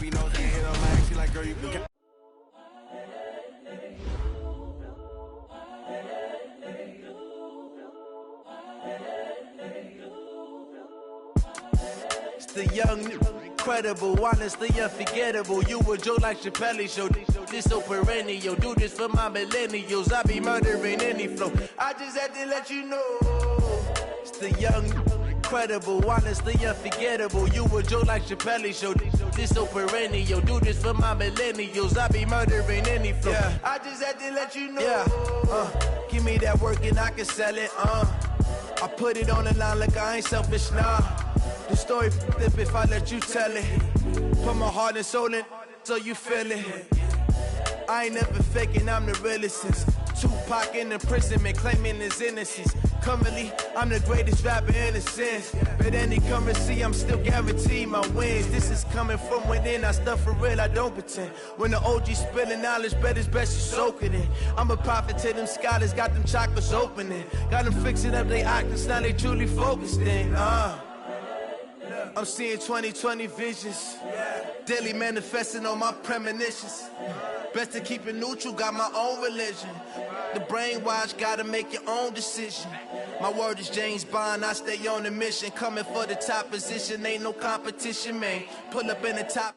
he knows I hit him, I actually like, girl, you can. It's the young, incredible, honestly unforgettable. You a joke like Chappelle Show. This so perennial. Do this for my millennials. I be murdering any flow. I just had to let you know. It's the young, incredible, honestly unforgettable. You a joke like Chappelle Show. This so perennial. Do this for my millennials. I be murdering any flow. Yeah. I just had to let you know. Yeah. Give me that work and I can sell it. I put it on the line like I ain't selfish, nah. The story flip if I let you tell it. Put my heart and soul in so you feel it. I ain't never faking, I'm the realest since Tupac in imprisonment, claiming his innocence. Currently, I'm the greatest rapper in a sense. But any currency, I'm still guaranteed my wins. This is coming from within, I stuff for real, I don't pretend. When the OG spilling knowledge, bet it's best you soak it in. I'm a prophet to them scholars, got them chakras opening. Got them fixing up their octaves, now they truly focused in. I'm seeing 2020 visions. Daily manifesting on my premonitions. Best to keep it neutral, got my own religion. The brainwash, gotta make your own decision. My word is James Bond, I stay on the mission. Coming for the top position, ain't no competition, man. Pull up in the top.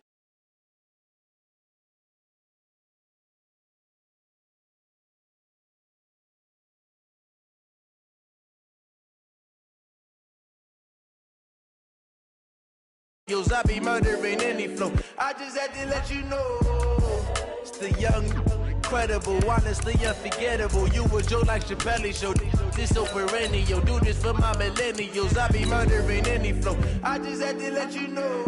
I be murdering any flow. I just had to let you know. It's the young, incredible, honestly unforgettable. You a joke like Chappelle Show. This so perennial. Do this for my millennials. I be murdering any flow. I just had to let you know.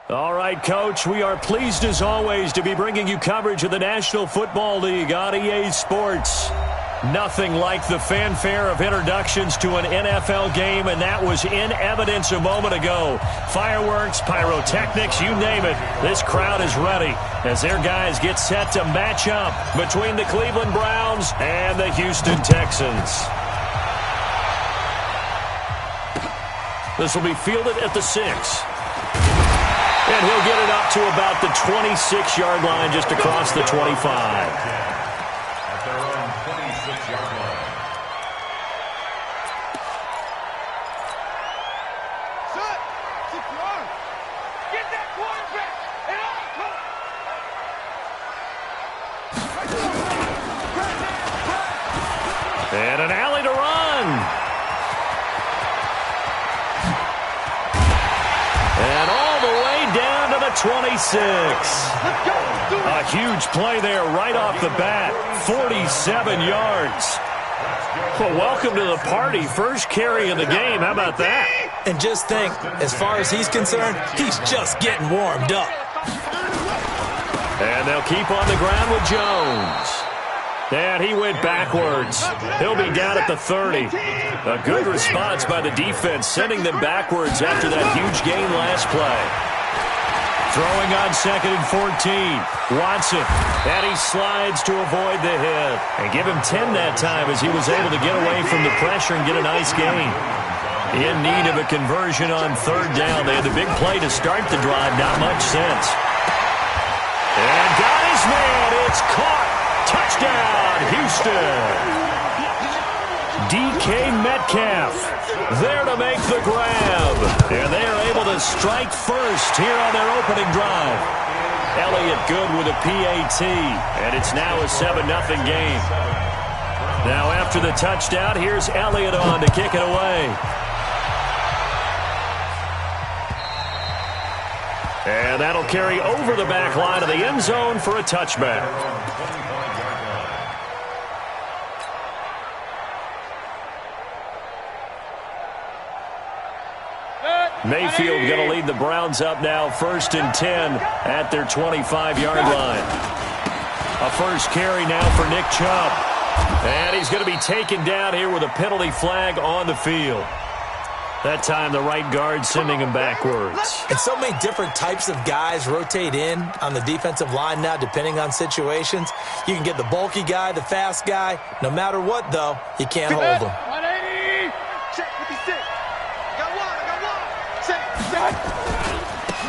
All right, Coach, we are pleased as always to be bringing you coverage of the National Football League on EA Sports. Nothing like the fanfare of introductions to an NFL game, and that was in evidence a moment ago. Fireworks, pyrotechnics, you name it. This crowd is ready as their guys get set to match up between the Cleveland Browns and the Houston Texans. This will be fielded at the 6. And he'll get it up to about the 26-yard line, just across the 25. At their own 26-yard line. Shut! Secure! Get that quarterback! And an alley to run. And all the way down to the 26. A huge play there right off the bat. 47 yards. Well, welcome to the party. First carry of the game. How about that? And just think, as far as he's concerned, he's just getting warmed up. And they'll keep on the ground with Jones. And he went backwards. He'll be down at the 30. A good response by the defense, sending them backwards after that huge gain last play. Throwing on 2nd and 14. Watson. And he slides to avoid the hit. And give him 10 that time as he was able to get away from the pressure and get a nice gain. In need of a conversion on 3rd down. They had the big play to start the drive. Not much sense. And got his man. It's caught. Touchdown, Houston. DK Metcalf there to make the grab. And they are able to strike first here on their opening drive. Elliott good with a PAT. And it's now a 7-0 game. Now after the touchdown, here's Elliott on to kick it away. And that'll carry over the back line of the end zone for a touchback. Mayfield going to lead the Browns up now, 1st and 10 at their 25-yard line. A first carry now for Nick Chubb. And he's going to be taken down here with a penalty flag on the field. That time the right guard sending him backwards. And so many different types of guys rotate in on the defensive line now depending on situations. You can get the bulky guy, the fast guy. No matter what, though, you can't hold them. 180. Check 56. Got one.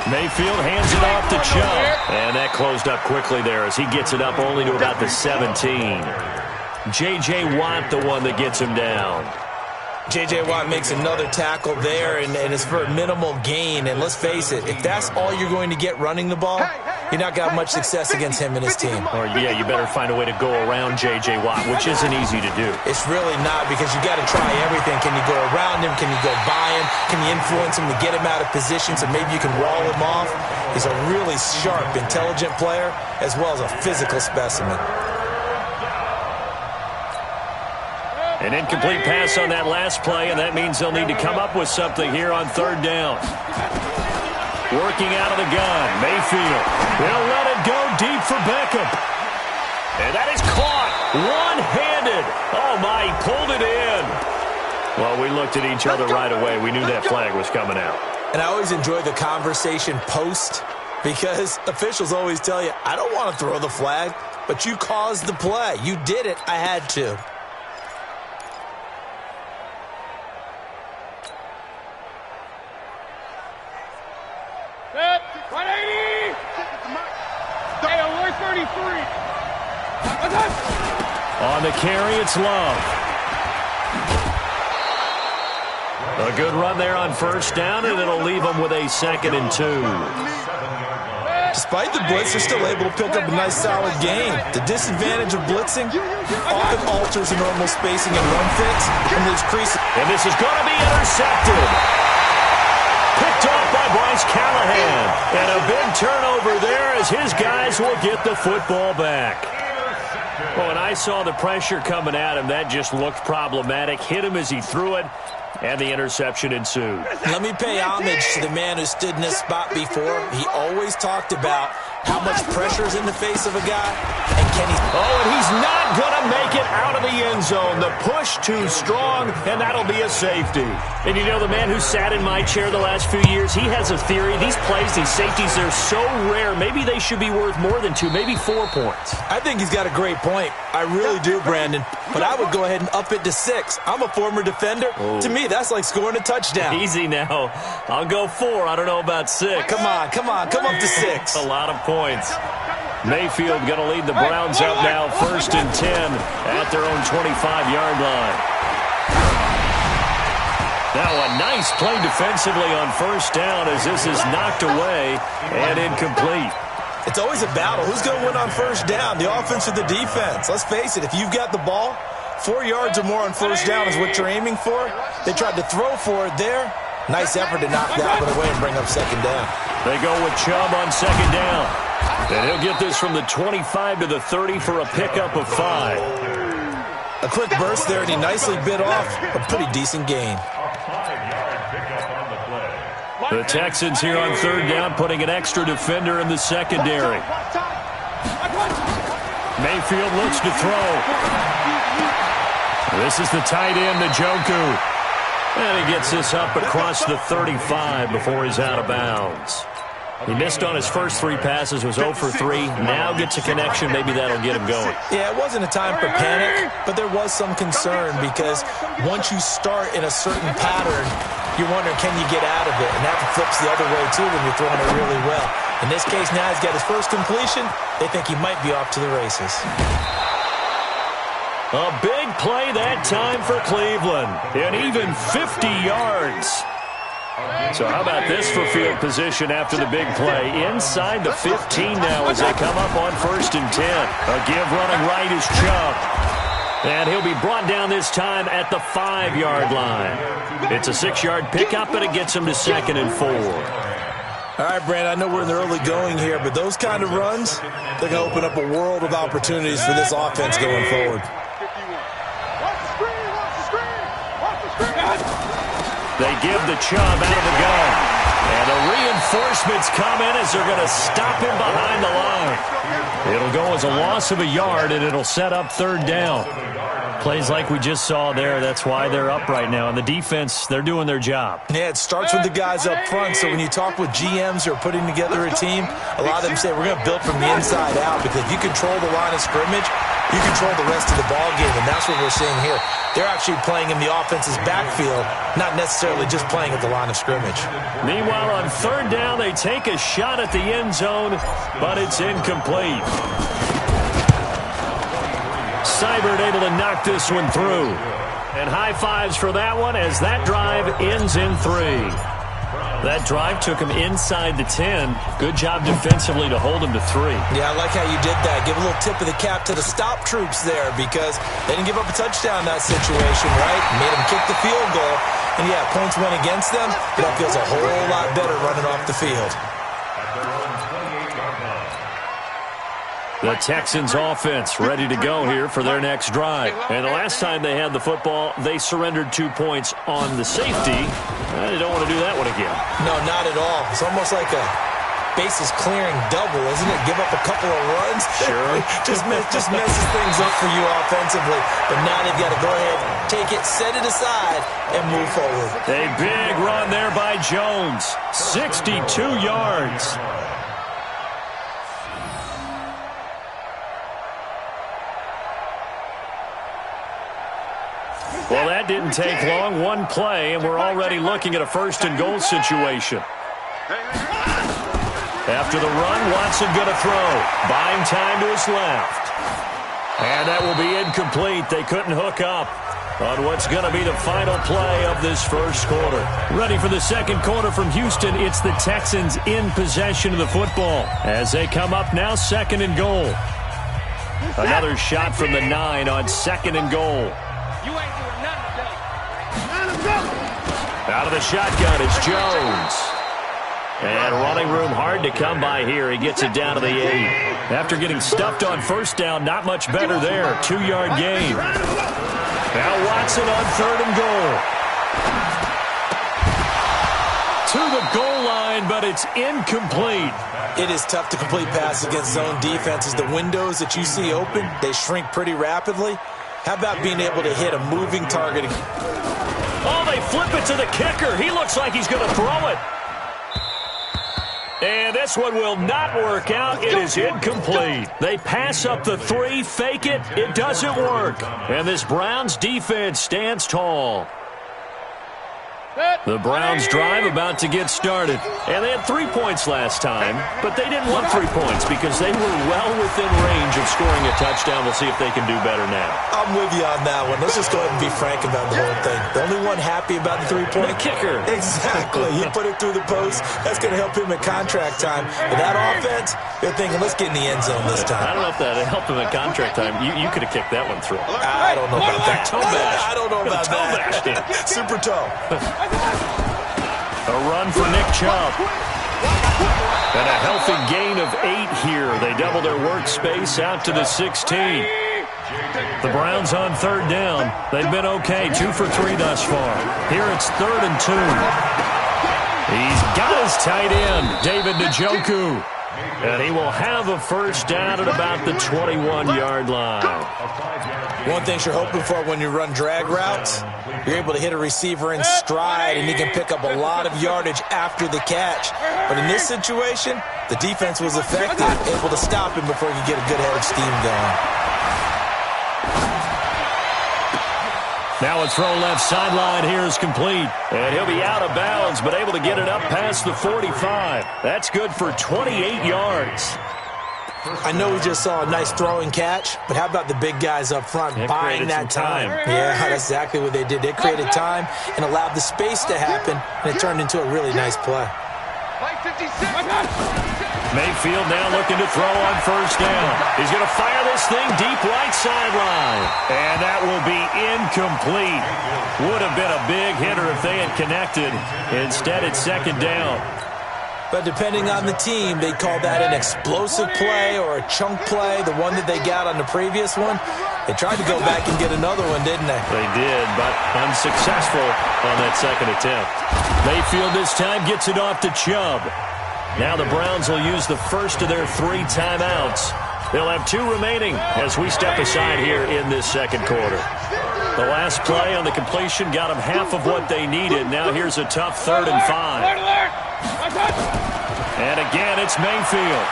Mayfield hands it off to Chubb. And that closed up quickly there as he gets it up only to about the 17. J.J. Watt the one that gets him down. J.J. Watt makes another tackle there, and it's for a minimal gain. And let's face it, if that's all you're going to get running the ball, you're not going to have much success against him and his team. Or, yeah, you better find a way to go around J.J. Watt, which isn't easy to do. It's really not, because you got to try everything. Can you go around him? Can you go by him? Can you influence him to get him out of position so maybe you can wall him off? He's a really sharp, intelligent player, as well as a physical specimen. An incomplete pass on that last play, and that means they'll need to come up with something here on 3rd down. Working out of the gun, Mayfield. They'll let it go deep for Beckham. And that is caught one-handed. Oh, my, he pulled it in. Well, we looked at each other right away. We knew that flag was coming out. And I always enjoy the conversation post, because officials always tell you, I don't want to throw the flag, but you caused the play. You did it. I had to. Set. 180. Hey, alert 33. On the carry, it's Love. A good run there on 1st down, and it'll leave them with a 2nd and 2. Despite the blitz, they're still able to pick up a nice, solid gain. The disadvantage of blitzing often alters the normal spacing and run fits and leaves creases. And this is going to be intercepted. Picked off by Bryce Callahan. And a big turnover there as his guys will get the football back. Oh, and I saw the pressure coming at him. That just looked problematic. Hit him as he threw it, and the interception ensued. Let me pay homage to the man who stood in this spot before. He always talked about how much pressure is in the face of a guy, and can he... Oh, and he's not going to make it out of the end zone. The push too strong, and that'll be a safety. And you know, the man who sat in my chair the last few years, he has a theory. These plays, these safeties, they're so rare. Maybe they should be worth more than 2, maybe 4 points. I think he's got a great point. I really do, Brandon. But I would go ahead and up it to 6. I'm a former defender. Oh. To me, that's like scoring a touchdown. Easy now. I'll go 4. I don't know about 6. Come on. Come up to 6. A lot of points. Mayfield going to lead the Browns up now, 1st and 10 at their own 25-yard line. Now a nice play defensively on 1st down as this is knocked away and incomplete. It's always a battle. Who's going to win on 1st down, the offense or the defense? Let's face it, if you've got the ball, 4 yards or more on 1st down is what you're aiming for. They tried to throw for it there. Nice effort to knock that one away and bring up 2nd down. They go with Chubb on 2nd down. And he'll get this from the 25 to the 30 for a pickup of 5. A quick burst there, and he nicely bit off a pretty decent gain. The Texans here on 3rd down, putting an extra defender in the secondary. Mayfield looks to throw. This is the tight end, Njoku. And he gets this up across the 35 before he's out of bounds. He missed on his first 3 passes, was 0 for 3. Now gets a connection. Maybe that'll get him going. Yeah, it wasn't a time for panic, but there was some concern because once you start in a certain pattern, you're wondering, can you get out of it? And that flips the other way, too, when you're throwing it really well. In this case, now he's got his first completion. They think he might be off to the races. A big play that time for Cleveland. And even 50 yards. So how about this for field position after the big play? Inside the 15 now as they come up on 1st and 10. A give running right is Chubb. And he'll be brought down this time at the 5-yard line. It's a 6-yard pickup, and it gets him to 2nd and 4. All right, Brandon, I know we're in the early going here, but those kind of runs, they're going to open up a world of opportunities for this offense going forward. They give the Chubb out of the gun. And the reinforcements come in as they're going to stop him behind the line. It'll go as a loss of a yard, and it'll set up third down. Plays like we just saw there, that's why they're up right now. And the defense, they're doing their job. Yeah, it starts with the guys up front. So when you talk with GMs who are putting together a team, a lot of them say we're going to build from the inside out, because if you control the line of scrimmage, you control the rest of the ball game, and that's what we're seeing here. They're actually playing in the offense's backfield, not necessarily just playing at the line of scrimmage. Meanwhile, on third down, they take a shot at the end zone, but it's incomplete. Seibert able to knock this one through. And high fives for that one as that drive ends in 3. That drive took him inside the 10. Good job defensively to hold him to 3. Yeah, I like how you did that. Give a little tip of the cap to the stop troops there, because they didn't give up a touchdown in that situation, right? Made them kick the field goal. And, yeah, points went against them, but that feels a whole lot better running off the field. The Texans offense ready to go here for their next drive. And the last time they had the football, they surrendered 2 points on the safety. They don't want to do that one again. No, not at all. It's almost like a bases clearing double, isn't it? Give up a couple of runs. Sure. just messes things up for you offensively. But now they've got to go ahead, take it, set it aside, and move forward. A big run there by Jones. 62 yards. Well, that didn't take long. One play, and we're already looking at a first-and-goal situation. After the run, Watson going to throw. Buying time to his left. And that will be incomplete. They couldn't hook up on what's going to be the final play of this first quarter. Ready for the second quarter from Houston. It's the Texans in possession of the football as they come up now second and goal. Another shot from the 9 on second and goal. Out of the shotgun, it's Jones. And running room hard to come by here. He gets it down to the 8. After getting stuffed on first down, not much better there. 2-yard gain. Now Watson on third and goal. To the goal line, but it's incomplete. It is tough to complete passes against zone defenses. The windows that you see open, they shrink pretty rapidly. How about being able to hit a moving target? Oh, they flip it to the kicker. He looks like he's going to throw it. And this one will not work out. It is incomplete. They pass up the 3, fake it. It doesn't work. And this Browns defense stands tall. The Browns drive about to get started. And they had 3 points last time, but they didn't want 3 points because they were well within range of scoring a touchdown. We'll see if they can do better now. I'm with you on that one. Let's just go ahead and be frank about the whole thing. The only one happy about the 3-point kicker. Exactly. He put it through the post. That's going to help him at contract time. But that offense, they're thinking, let's get in the end zone this time. I don't know if that helped him at contract time. You could have kicked that one through. I don't know about that. I don't know about that. Super toe. A run for Nick Chubb. And a healthy gain of 8 here. They double their workspace out to the 16. The Browns on third down. They've been okay. 2 for 3 thus far. Here it's 3rd and 2. He's got his tight end, David Njoku. And he will have a first down at about the 21-yard line. One thing you're hoping for when you run drag routes, you're able to hit a receiver in stride, and he can pick up a lot of yardage after the catch. But in this situation, the defense was effective, able to stop him before he could get a good head of steam going. Now a throw left sideline here is complete. And he'll be out of bounds, but able to get it up past the 45. That's good for 28 yards. I know we just saw a nice throw and catch, but how about the big guys up front buying that time? Yeah, that's exactly what they did. They created time and allowed the space to happen, and it turned into a really nice play. Mayfield now looking to throw on first down. He's going to fire this thing deep right sideline. And that will be incomplete. Would have been a big hitter if they had connected. Instead, it's second down. But depending on the team, they call that an explosive play or a chunk play, the one that they got on the previous one. They tried to go back and get another one, didn't they? They did, but unsuccessful on that second attempt. Mayfield this time gets it off to Chubb. Now the Browns will use the first of their 3 timeouts. They'll have 2 remaining as we step aside here in this second quarter. The last play on the completion got them half of what they needed. Now here's a tough 3rd and 5. And again, it's Mayfield.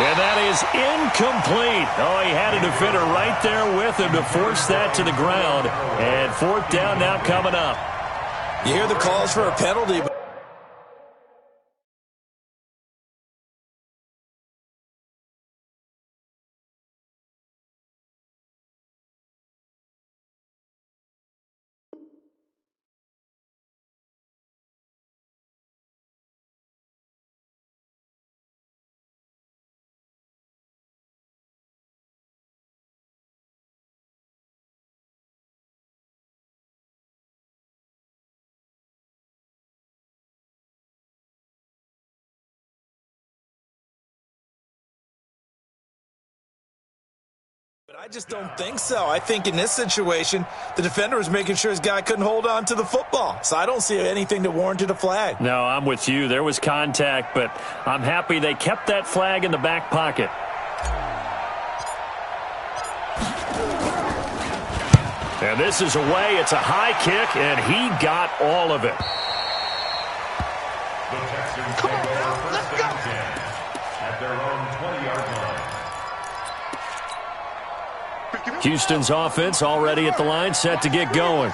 And that is incomplete. Oh, he had a defender right there with him to force that to the ground. And 4th down now coming up. You hear the calls for a penalty, but I just don't think so. I think in this situation, the defender was making sure his guy couldn't hold on to the football. So I don't see anything that warranted a flag. No, I'm with you. There was contact, but I'm happy they kept that flag in the back pocket. And this is away. It's a high kick, and he got all of it. The Texans take over first and 10 at their own 20-yard line. Houston's offense already at the line, set to get going.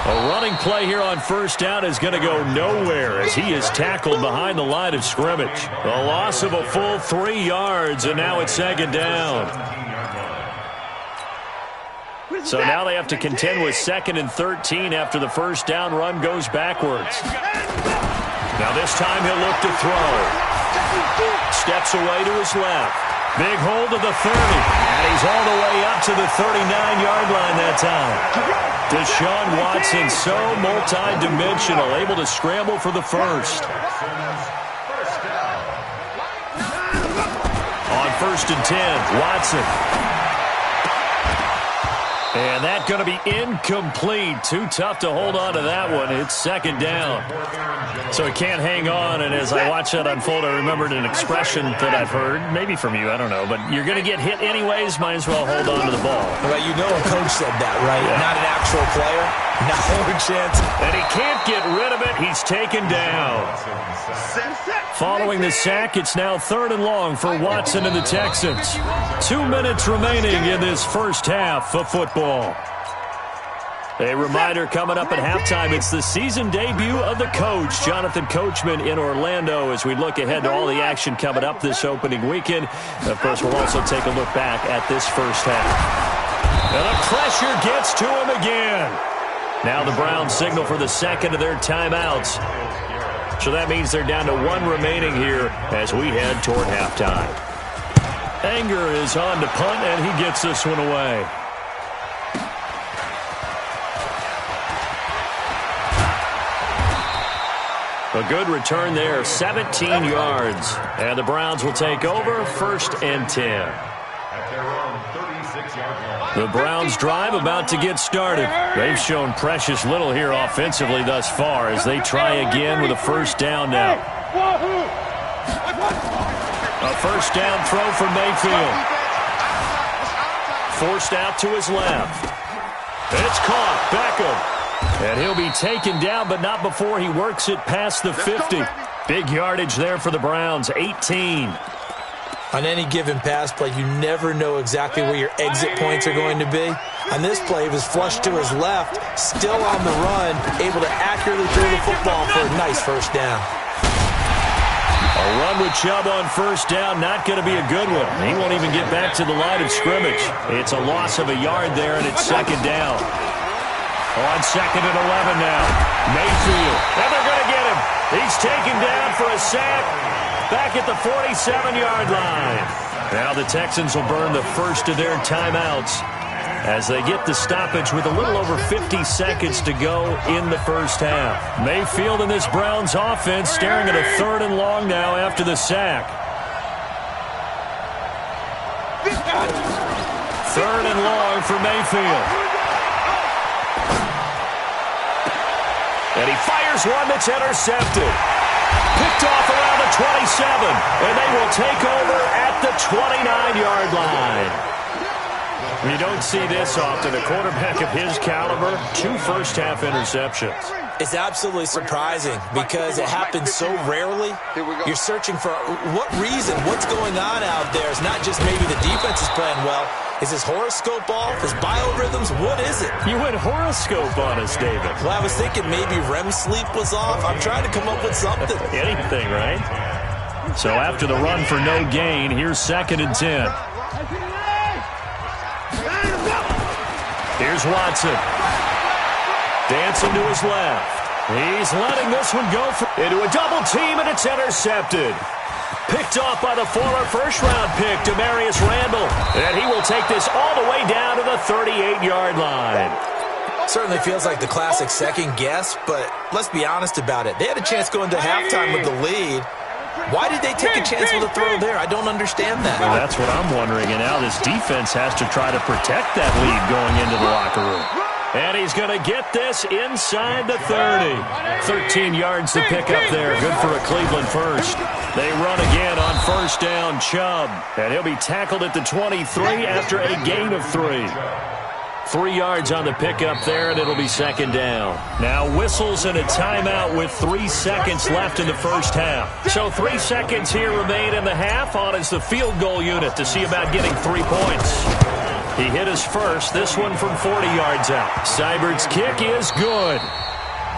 A running play here on 1st down is going to go nowhere as he is tackled behind the line of scrimmage. A loss of a full 3 yards, and now it's 2nd down. So now they have to contend with 2nd and 13 after the 1st down run goes backwards. Now this time he'll look to throw. Steps away to his left. Big hold to the 30. And he's all the way up to the 39-yard line that time. Deshaun Watson so multi-dimensional, able to scramble for the first. On 1st and 10, Watson. And that's going to be incomplete. Too tough to hold on to that one. It's 2nd down. So he can't hang on, and as I watch that unfold, I remembered an expression that I've heard, maybe from you, I don't know, but you're going to get hit anyways, might as well hold on to the ball. Well, you know a coach said that, right? Yeah. Not an actual player. No chance. And he can't get rid of it. He's taken down. Following the sack, it's now 3rd and long for Watson and the Texans. 2 minutes remaining in this first half of football. A reminder coming up at halftime, it's the season debut of the coach, Jonathan Coachman, in Orlando, as we look ahead to all the action coming up this opening weekend. And of course, we'll also take a look back at this first half. And the pressure gets to him again. Now the Browns signal for the 2nd of their timeouts. So that means they're down to 1 remaining here as we head toward halftime. Anger is on to punt, and he gets this one away. A good return there, 17 yards. And the Browns will take over 1st and 10. At their own 36-yard line. The Browns drive about to get started. They've shown precious little here offensively thus far as they try again with a 1st down now. A 1st down throw for Mayfield. Forced out to his left. It's caught. Beckham. And he'll be taken down, but not before he works it past the 50. Big yardage there for the Browns, 18. On any given pass play, you never know exactly where your exit points are going to be. On this play, he was flushed to his left, still on the run, able to accurately throw the football for a nice 1st down. A run with Chubb on 1st down, not going to be a good one. He won't even get back to the line of scrimmage. It's a loss of a yard there, and it's 2nd down. On 2nd and 11 now. Mayfield. And they're going to get him. He's taken down for a sack. Back at the 47-yard line. Now the Texans will burn the first of their timeouts. as they get the stoppage with a little over 50 seconds to go in the first half. Mayfield and this Browns offense staring at a 3rd and long now after the sack. 3rd and long for Mayfield. And he fires one that's intercepted. Picked off around the 27, and they will take over at the 29-yard line. You don't see this often. A quarterback of his caliber, 2 first-half interceptions. It's absolutely surprising because it happens so rarely. You're searching for what reason, what's going on out there. It's not just maybe the defense is playing well. Is his horoscope off? His biorhythms? What is it? You went horoscope on us, David. Well, I was thinking maybe REM sleep was off. I'm trying to come up with something. Anything, right? So after the run for no gain, here's 2nd and 10. Here's Watson. Dancing to his left. He's letting this one go into a double team, and it's intercepted. Picked off by the former first-round pick, Demarius Randall. And he will take this all the way down to the 38-yard line. Certainly feels like the classic second guess, but let's be honest about it. They had a chance going to halftime with the lead. Why did they take a chance with a throw there? I don't understand that. Well, that's what I'm wondering. And now this defense has to try to protect that lead going into the locker room. And he's going to get this inside the 30. 13 yards to pick up there. Good for a Cleveland first. They run again on first down, Chubb. And he'll be tackled at the 23 after a gain of 3. 3 yards on the pickup there, and it'll be 2nd down. Now whistles and a timeout with 3 seconds left in the first half. So 3 seconds here remain in the half. On is the field goal unit to see about getting 3 points. He hit his first, this one from 40 yards out. Seibert's kick is good.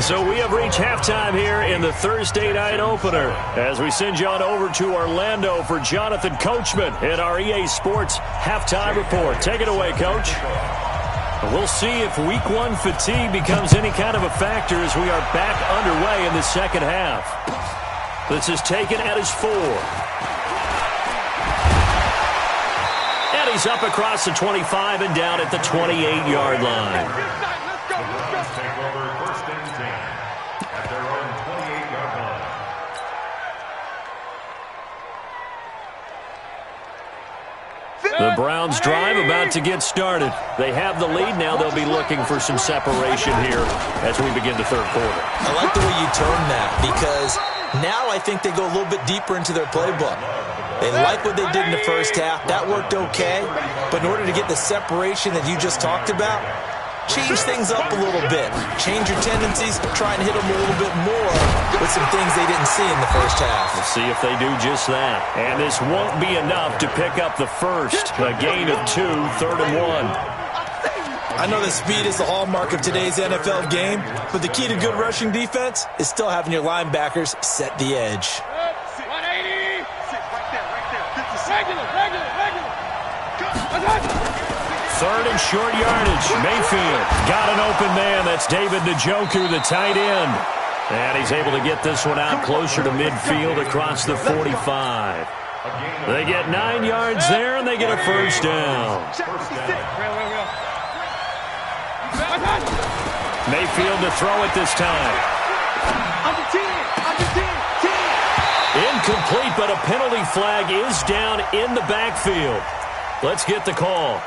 So we have reached halftime here in the Thursday night opener as we send you on over to Orlando for Jonathan Coachman in our EA Sports Halftime Report. Take it away, Coach. We'll see if Week 1 fatigue becomes any kind of a factor as we are back underway in the second half. This is taken at his 4. And he's up across the 25 and down at the 28-yard line. Take over 1st and 10 at their own 28-yard line. The Browns drive about to get started. They have the lead now. They'll be looking for some separation here as we begin the third quarter. I like the way you term that because now I think they go a little bit deeper into their playbook. They like what they did in the first half. That worked okay. But in order to get the separation that you just talked about, change things up a little bit. Change your tendencies. Try and hit them a little bit more with some things they didn't see in the first half. We'll see if they do just that. And this won't be enough to pick up the first. A gain of 2, 3rd and 1. I know that speed is the hallmark of today's NFL game, but the key to good rushing defense is still having your linebackers set the edge. 180. Regular. 3rd and short yardage. Mayfield got an open man. That's David Njoku, the tight end. And he's able to get this one out closer to midfield across the 45. They get 9 yards there, and they get a first down. Mayfield to throw it this time. Incomplete, but a penalty flag is down in the backfield. Let's get the call.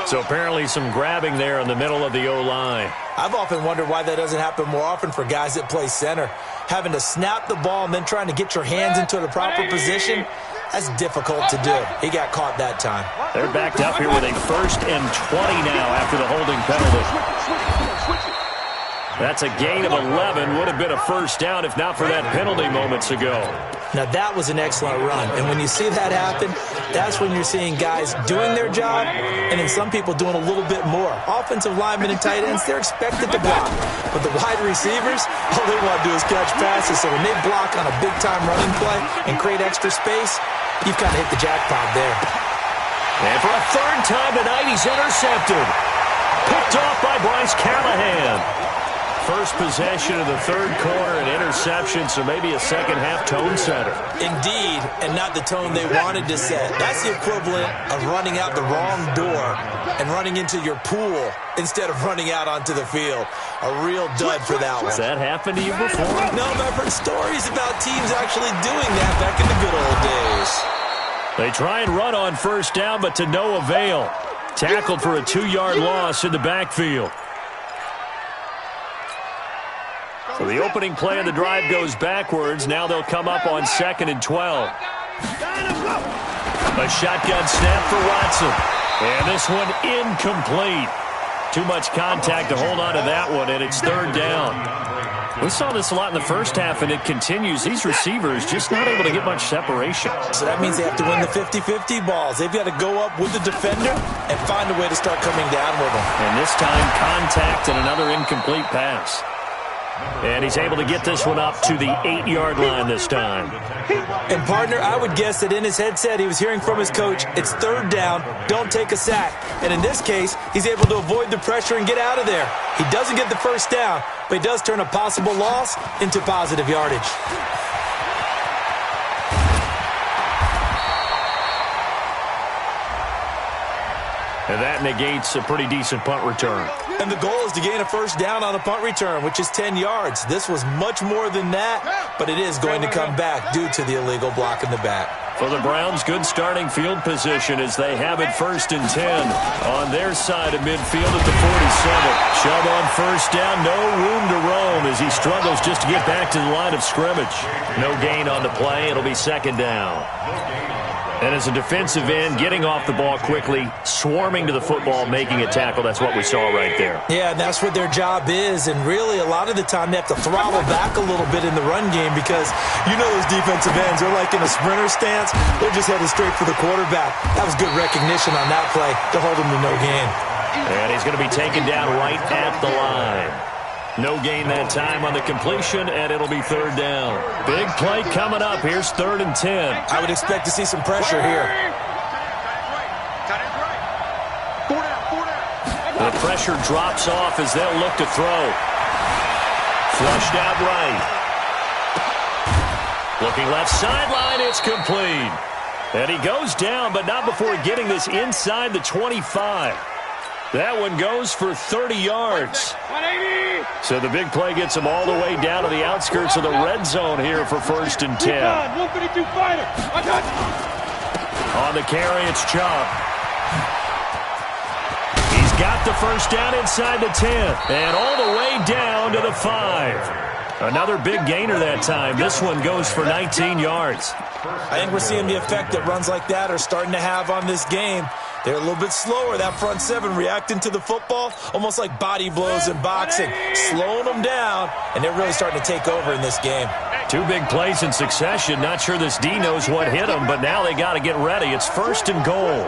So apparently some grabbing there in the middle of the O-line. I've often wondered why that doesn't happen more often for guys that play center. Having to snap the ball and then trying to get your hands into the proper position, that's difficult to do. He got caught that time. They're backed up here with a 1st and 20 now after the holding penalty. That's a gain of 11. Would have been a first down if not for that penalty moments ago. Now, that was an excellent run. And when you see that happen, that's when you're seeing guys doing their job and then some people doing a little bit more. Offensive linemen and tight ends, they're expected to block. But the wide receivers, all they want to do is catch passes. So when they block on a big-time running play and create extra space, you've kind of hit the jackpot there. And for a 3rd time tonight, he's intercepted. Picked off by Bryce Callahan. First possession of the third quarter, an interception, so maybe a second-half tone setter. Indeed, and not the tone they wanted to set. That's the equivalent of running out the wrong door and running into your pool instead of running out onto the field. A real dud for that one. Has that happened to you before? No, but I've heard stories about teams actually doing that back in the good old days. They try and run on first down, but to no avail. Tackled for a 2-yard loss in the backfield. So the opening play of the drive goes backwards. Now they'll come up on 2nd and 12. A shotgun snap for Watson. And this one incomplete. Too much contact to hold on to that one, and it's 3rd down. We saw this a lot in the first half, and it continues. These receivers just not able to get much separation. So that means they have to win the 50-50 balls. They've got to go up with the defender and find a way to start coming down with them. And this time, contact and another incomplete pass. And he's able to get this one up to the 8-yard line this time. And, partner, I would guess that in his headset he was hearing from his coach, it's 3rd down, don't take a sack. And in this case, he's able to avoid the pressure and get out of there. He doesn't get the first down, but he does turn a possible loss into positive yardage. And that negates a pretty decent punt return. And the goal is to gain a first down on a punt return, which is 10 yards. This was much more than that, but it is going to come back due to the illegal block in the back. For the Browns, good starting field position as they have it 1st and 10 on their side of midfield at the 47. Shove on first down, no room to roam as he struggles just to get back to the line of scrimmage. No gain on the play. It'll be 2nd down. And as a defensive end, getting off the ball quickly, swarming to the football, making a tackle. That's what we saw right there. Yeah, and that's what their job is. And really, a lot of the time, they have to throttle back a little bit in the run game because you know those defensive ends, they're like in a sprinter stance. They're just headed straight for the quarterback. That was good recognition on that play to hold him to no gain. And he's going to be taken down right at the line. No gain that time on the completion, and it'll be 3rd down. Big play coming up. Here's 3rd and 10. I would expect to see some pressure here. The pressure drops off as they'll look to throw. Flushed out right. Looking left sideline, it's complete. And he goes down, but not before getting this inside the 25. That one goes for 30 yards. So the big play gets him all the way down to the outskirts of the red zone here for 1st and 10. On the carry, it's Chubb. He's got the first down inside the 10 and all the way down to the 5. Another big gainer that time. This one goes for 19 yards. I think we're seeing the effect that runs like that are starting to have on this game. They're a little bit slower, that front 7, reacting to the football, almost like body blows in boxing, slowing them down, and they're really starting to take over in this game. 2 big plays in succession. Not sure this D knows what hit him, but now they got to get ready. It's 1st and goal.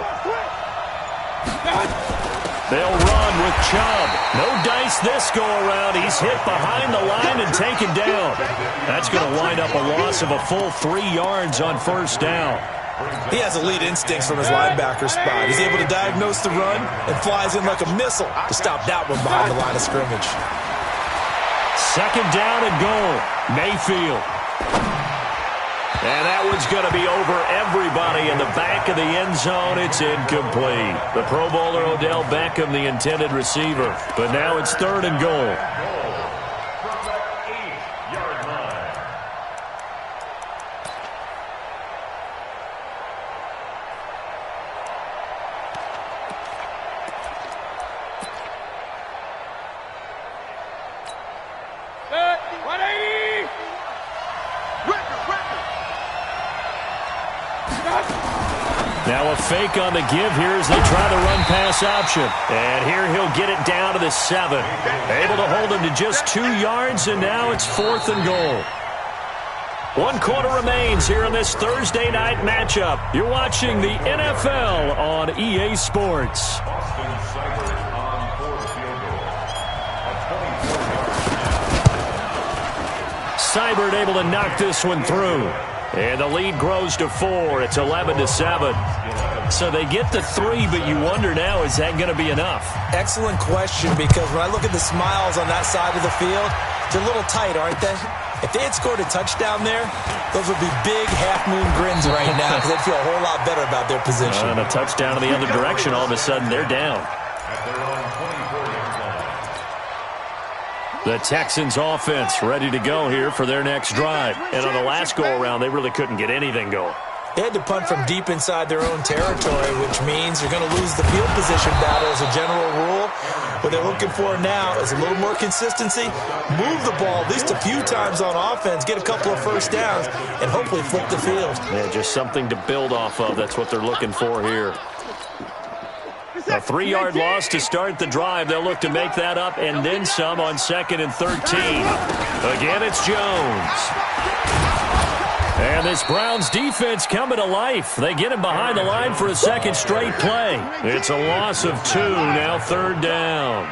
They'll run with Chubb. No dice this go-around. He's hit behind the line and taken down. That's going to wind up a loss of a full 3 yards on 1st down. He has elite instincts from his linebacker spot. He's able to diagnose the run and flies in like a missile to stop that one behind the line of scrimmage. 2nd down and goal. Mayfield. And that one's going to be over everybody in the back of the end zone. It's incomplete. The Pro Bowler Odell Beckham, the intended receiver. But now it's 3rd and goal. Now a fake on the give here as they try the run-pass option. And here he'll get it down to the 7. Able to hold him to just 2 yards, and now it's 4th and goal. 1 quarter remains here in this Thursday night matchup. You're watching the NFL on EA Sports. Seibert able to knock this one through. And the lead grows to 4. It's 11-7. So they get the 3, but you wonder now, is that going to be enough? Excellent question, because when I look at the smiles on that side of the field, they're a little tight, aren't they? If they had scored a touchdown there, those would be big half-moon grins right now because they'd feel a whole lot better about their position. And a touchdown in the other direction, all of a sudden they're down. The Texans offense ready to go here for their next drive. And on the last go-around, they really couldn't get anything going. They had to punt from deep inside their own territory, which means you're going to lose the field position battle as a general rule. What they're looking for now is a little more consistency, move the ball at least a few times on offense, get a couple of first downs, and hopefully flip the field. Yeah, just something to build off of. That's what they're looking for here. A 3-yard loss to start the drive. They'll look to make that up and then some on 2nd and 13. Again, it's Jones. And this Browns defense coming to life. They get him behind the line for a second straight play. It's a loss of 2, now 3rd down.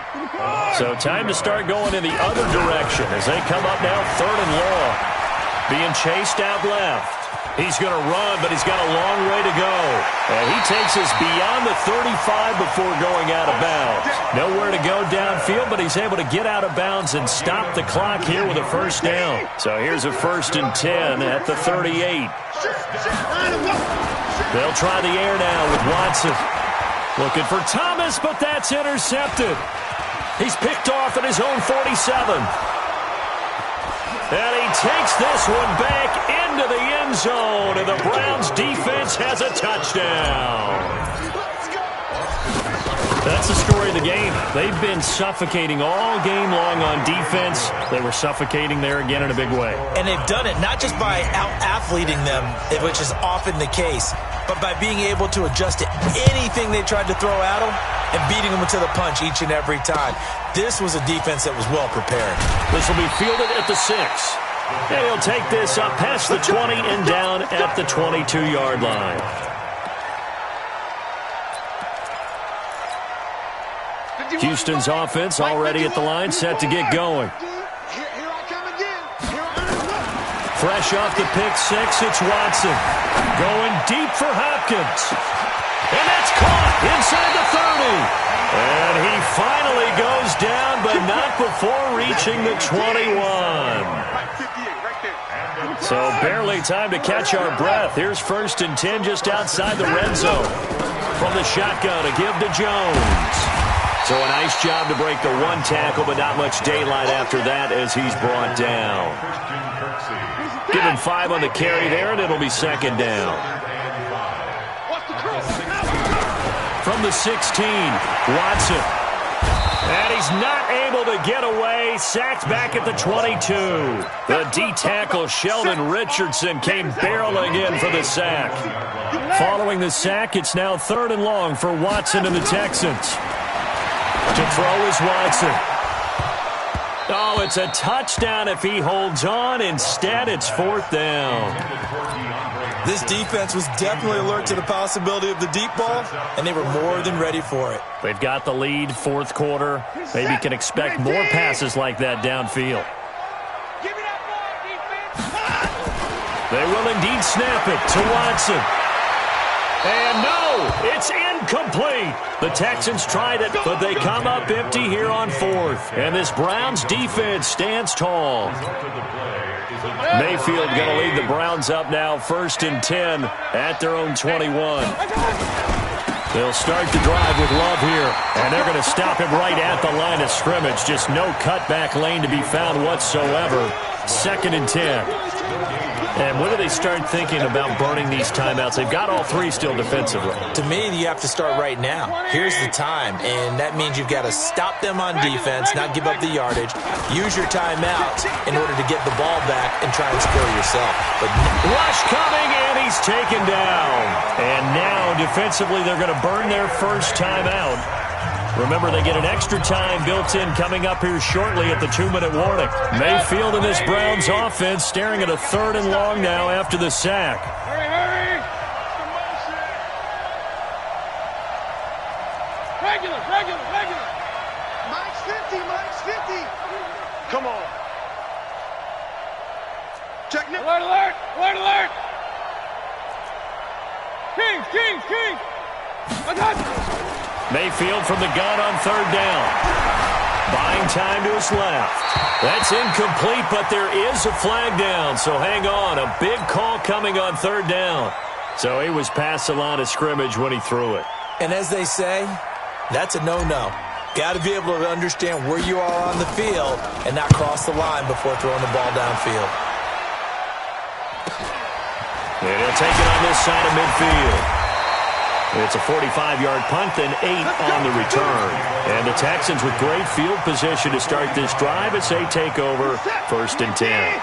So time to start going in the other direction as they come up now 3rd and long. Being chased out left. He's going to run, but he's got a long way to go. And he takes us beyond the 35 before going out of bounds. Nowhere to go downfield, but he's able to get out of bounds and stop the clock here with a first down. So here's a 1st and 10 at the 38. They'll try the air now with Watson. Looking for Thomas, but that's intercepted. He's picked off at his own 47. And he takes this one back into the end zone, and the Browns defense has a touchdown. That's the story of the game. They've been suffocating all game long on defense. They were suffocating there again in a big way. And they've done it not just by out-athleting them, which is often the case, but by being able to adjust to anything they tried to throw at them and beating them to the punch each and every time. This was a defense that was well prepared. This will be fielded at the 6. And he'll take this up past the 20 and down at the 22-yard line. Houston's offense already at the line, set to get going. Fresh off the pick 6, it's Watson. Going deep for Hopkins. And that's caught inside the 30. And he finally goes down, but not before reaching the 21. So barely time to catch our breath. Here's 1st and 10 just outside the red zone. From the shotgun, a give to Jones. So a nice job to break the 1 tackle, but not much daylight after that as he's brought down. Give him 5 on the carry there, and it'll be 2nd down. From the 16, Watson. And he's not able to get away. Sacked back at the 22. The D-tackle, Sheldon Richardson, came barreling in for the sack. Following the sack, it's now 3rd and long for Watson and the Texans. To throw is Watson. Oh, it's a touchdown if he holds on. Instead, it's 4th down. This defense was definitely alert to the possibility of the deep ball, and they were more than ready for it. They've got the lead, 4th quarter. Maybe can expect more passes like that downfield. They will indeed snap it to Watson. And no, it's incomplete. The Texans tried it, but they come up empty here on 4th. And this Browns defense stands tall. Mayfield going to lead the Browns up now, 1st and 10 at their own 21. They'll start the drive with Love here, and they're going to stop him right at the line of scrimmage. Just no cutback lane to be found whatsoever. 2nd and 10. And when do they start thinking about burning these timeouts? They've got all 3 still defensively. To me, you have to start right now. Here's the time, and that means you've got to stop them on defense, not give up the yardage, use your timeouts in order to get the ball back and try and score yourself. But rush coming, and he's taken down. And now, defensively, they're going to burn their first timeout. Remember, they get an extra time built in coming up here shortly at the 2-minute warning. Mayfield and this Browns offense staring at a 3rd and long now after the sack. Hurry, hurry! Regular! Mike's 50! Come on. Check now. Alert! King. Mayfield from the gun on third down. Buying time to his left. That's incomplete, but there is a flag down, so hang on. A big call coming on third down. So he was past the line of scrimmage when he threw it. And as they say, that's a no-no. Got to be able to understand where you are on the field and not cross the line before throwing the ball downfield. And he'll take it on this side of midfield. It's a 45-yard punt, then 8 on the return. And the Texans with great field position to start this drive as they take over 1st and 10.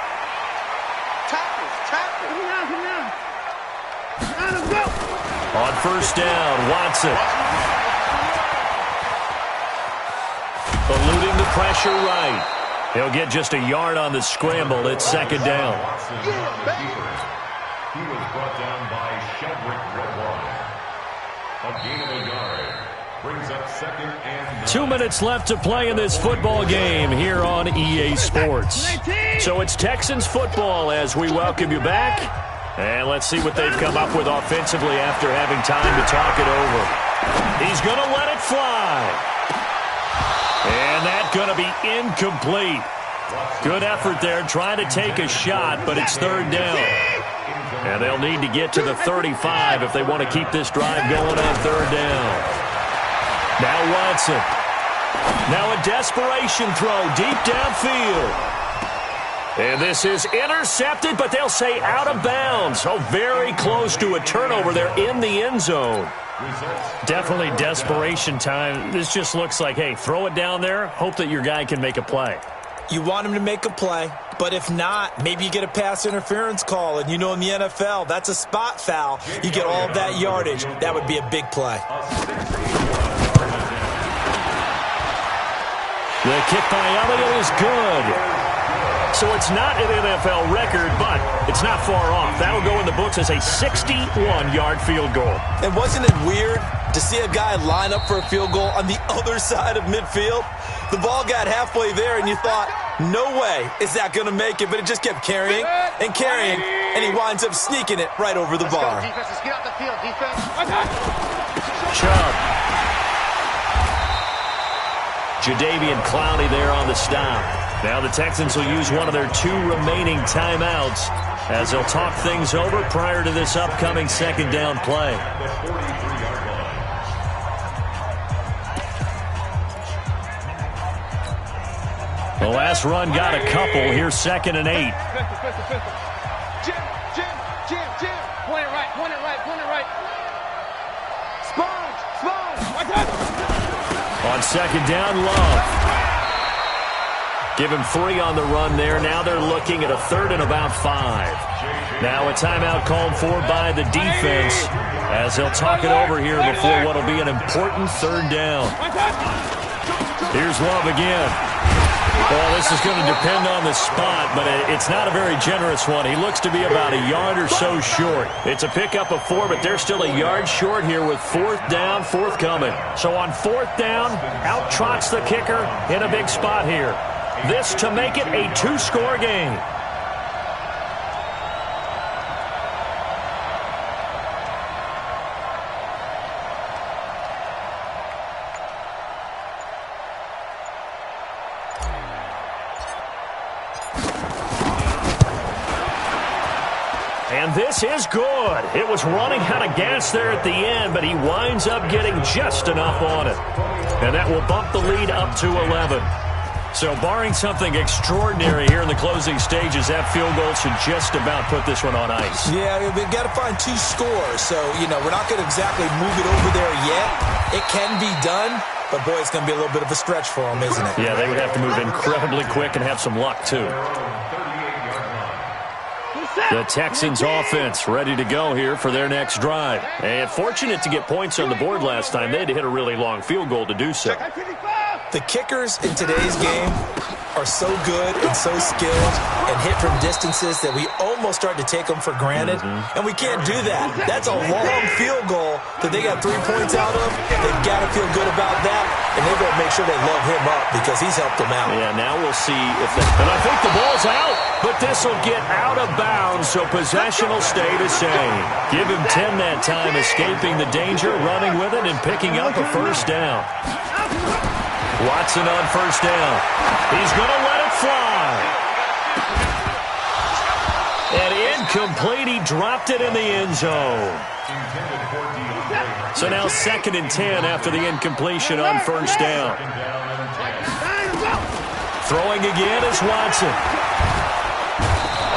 On 1st down, Watson. Eluding the pressure right. He'll get just a yard on the scramble. It's 2nd down. He was brought down by Shedrick Redwine. A gain of a yard. Brings up 2nd and 9. 2 minutes left to play in this football game here on EA Sports. So it's Texans football as we welcome you back. And let's see what they've come up with offensively after having time to talk it over. He's going to let it fly. And that's going to be incomplete. Good effort there trying to take a shot, but it's 3rd down. And they'll need to get to the 35 if they want to keep this drive going on 3rd down. Now Watson. Now a desperation throw deep downfield. And this is intercepted, but they'll say out of bounds. So very close to a turnover there in the end zone. Definitely desperation time. This just looks like, hey, throw it down there, hope that your guy can make a play. You want him to make a play, but if not, maybe you get a pass interference call, and you know in the NFL, that's a spot foul. You get all of that yardage. That would be a big play. The kick by Elliott is good. So it's not an NFL record, but it's not far off. That'll go in the books as a 61-yard field goal. And wasn't it weird to see a guy line up for a field goal on the other side of midfield? The ball got halfway there, and you thought, no way is that going to make it, but it just kept carrying and carrying, and he winds up sneaking it right over the bar. Defense, let's get out the field. Defense. Chubb. Jadeveon Clowney there on the stop. Now the Texans will use one of their 2 remaining timeouts as they'll talk things over prior to this upcoming 2nd down play. The last run got a couple. Here's 2nd and 8. Jim. Point it right. Sponge. On 2nd down, Love. Give him 3 on the run there. Now they're looking at a 3rd and about 5. Now a timeout called for by the defense as they'll talk it over here before what will be an important 3rd down. Here's Love again. Well, this is going to depend on the spot, but it's not a very generous one. He looks to be about a yard or so short. It's a pickup of 4, but they're still a yard short here with 4th down, forthcoming. So on 4th down, out trots the kicker in a big spot here. This to make it a 2-score game. And this is good. It was running out of gas there at the end, but he winds up getting just enough on it. And that will bump the lead up to 11. So barring something extraordinary here in the closing stages, that field goal should just about put this one on ice. Yeah, we've got to find 2 scores. So, we're not going to exactly move it over there yet. It can be done, but, boy, it's going to be a little bit of a stretch for them, isn't it? Yeah, they would have to move incredibly quick and have some luck, too. The Texans offense ready to go here for their next drive. And fortunate to get points on the board last time. They had to hit a really long field goal to do so. The kickers in today's game are so good and so skilled and hit from distances that we almost start to take them for granted. And we can't do that. That's a long field goal that they got 3 points out of. They've got to feel good about that. and they better make sure they love him up because he's helped them out. Yeah, now we'll see if that. And I think the ball's out, but this will get out of bounds, so possession will stay the same. Give him 10 that time, escaping the danger, running with it, and picking up a first down. Watson on first down. He's going to let it fly. And incomplete. He dropped it in the end zone. So now 2nd and 10 after the incompletion on first down. Throwing again is Watson.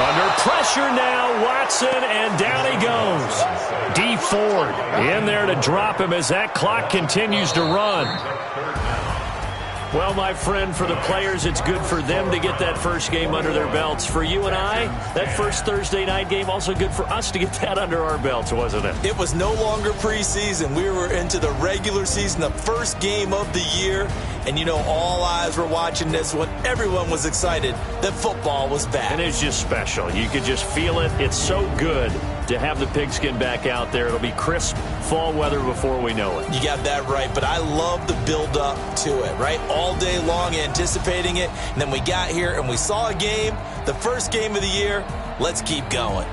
Under pressure now, Watson, and down he goes. D Ford in there to drop him as that clock continues to run. Well, my friend, for the players, it's good for them to get that first game under their belts. For you and I, that first Thursday night game, also good for us to get that under our belts, wasn't it? It was no longer preseason. We were into the regular season, the first game of the year. And, you know, all eyes were watching this one. Everyone was excited that football was back. And it's just special. You could just feel it. It's so good to have the pigskin back out there. It'll be crisp fall weather before we know it. You got that right, but I love the build-up to it, right? All day long anticipating it, and then we got here and we saw a game, the first game of the year. Let's keep going.